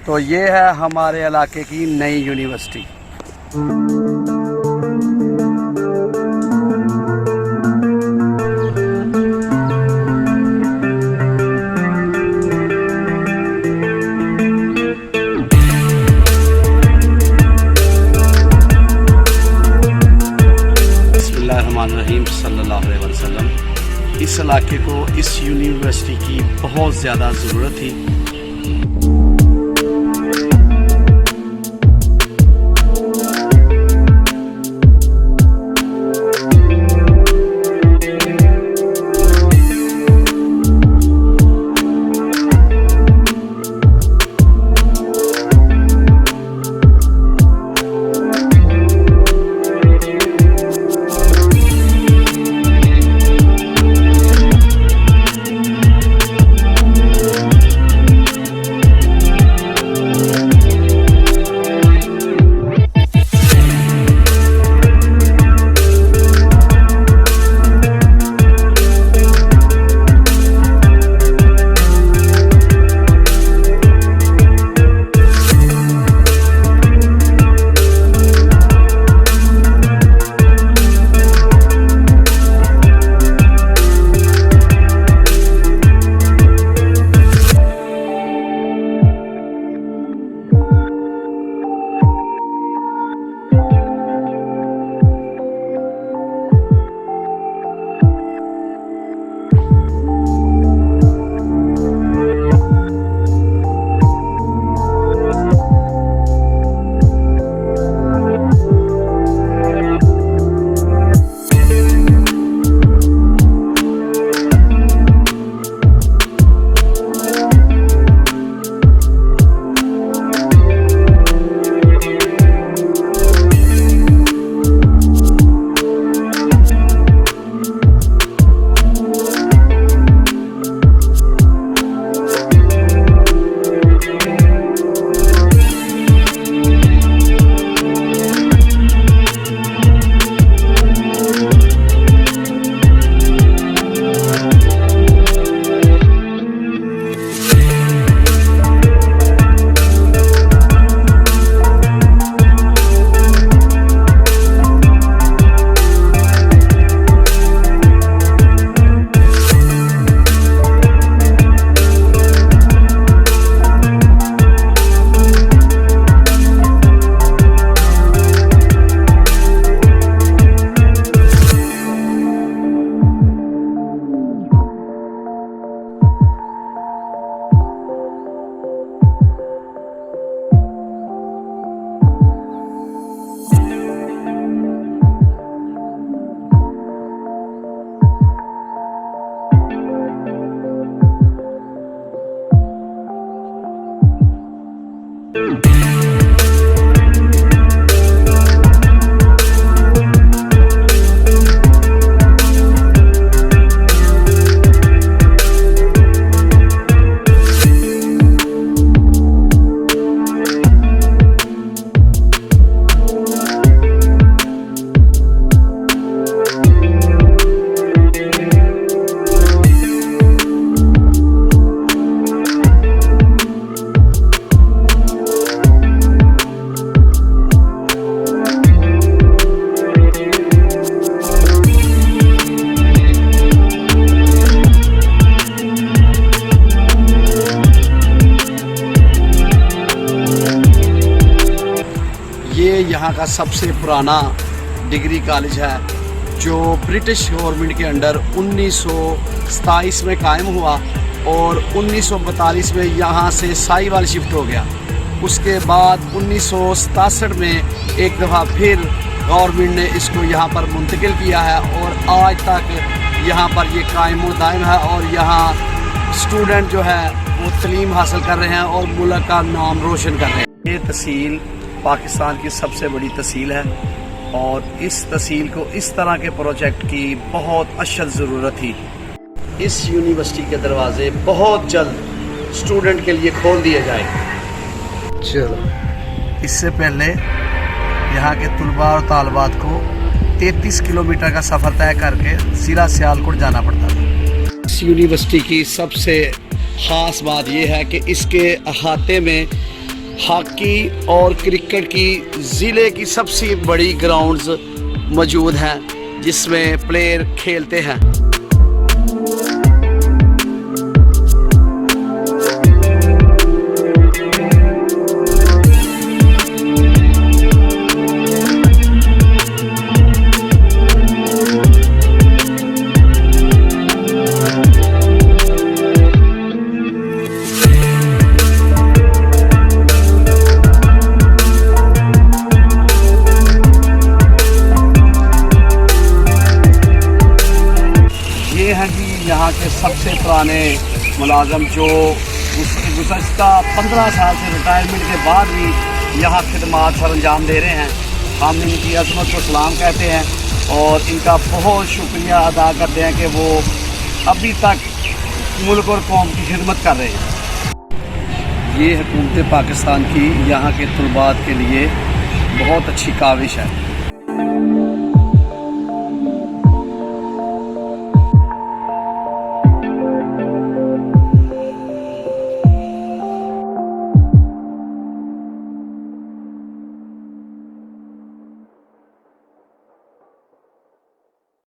तो ये है हमारे इलाके की नई यूनिवर्सिटी। बिस्मिल्लाहिर्रहमानिर्रहीम सल्लल्लाहु अलैहि वसल्लम। इस इलाके को इस यूनिवर्सिटी की बहुत ज़्यादा ज़रूरत थी। यहाँ का सबसे पुराना डिग्री कॉलेज है जो ब्रिटिश गवर्नमेंट के अंडर 1927 में कायम हुआ और 1942 में यहाँ से साहिवाल शिफ्ट हो गया। उसके बाद 1967 में एक दफ़ा फिर गवर्नमेंट ने इसको यहाँ पर मुंतकिल किया है और आज तक यहाँ पर ये कायम दायम है और यहाँ स्टूडेंट जो है वो तालीम हासिल कर रहे हैं और मुल्क का नाम रोशन कर रहे हैं। ये तहसील पाकिस्तान की सबसे बड़ी तहसील है और इस तहसील को इस तरह के प्रोजेक्ट की बहुत अशद ज़रूरत थी। इस यूनिवर्सिटी के दरवाजे बहुत जल्द स्टूडेंट के लिए खोल दिए जाए। चलो, इससे पहले यहाँ के तलबा और तालबात को 33 किलोमीटर का सफ़र तय करके ज़िला सियालकोट जाना पड़ता था। इस यूनिवर्सिटी की सबसे ख़ास बात यह है कि इसके अहाते में हॉकी और क्रिकेट की ज़िले की सबसे बड़ी ग्राउंड्स मौजूद हैं जिसमें प्लेयर खेलते हैं। ये हैं जी यहाँ के सबसे पुराने मुलाजम जो गुज़श्ता 15 साल से रिटायरमेंट के बाद भी यहाँ खिदमात सर अंजाम दे रहे हैं। हम इनकी अज़मत को सलाम कहते हैं और इनका बहुत शुक्रिया अदा करते हैं कि वो अभी तक मुल्क और कौम की खिदमत कर रहे हैं। ये हुकूमत पाकिस्तान की यहाँ के तलबात के लिए बहुत अच्छी काविश है।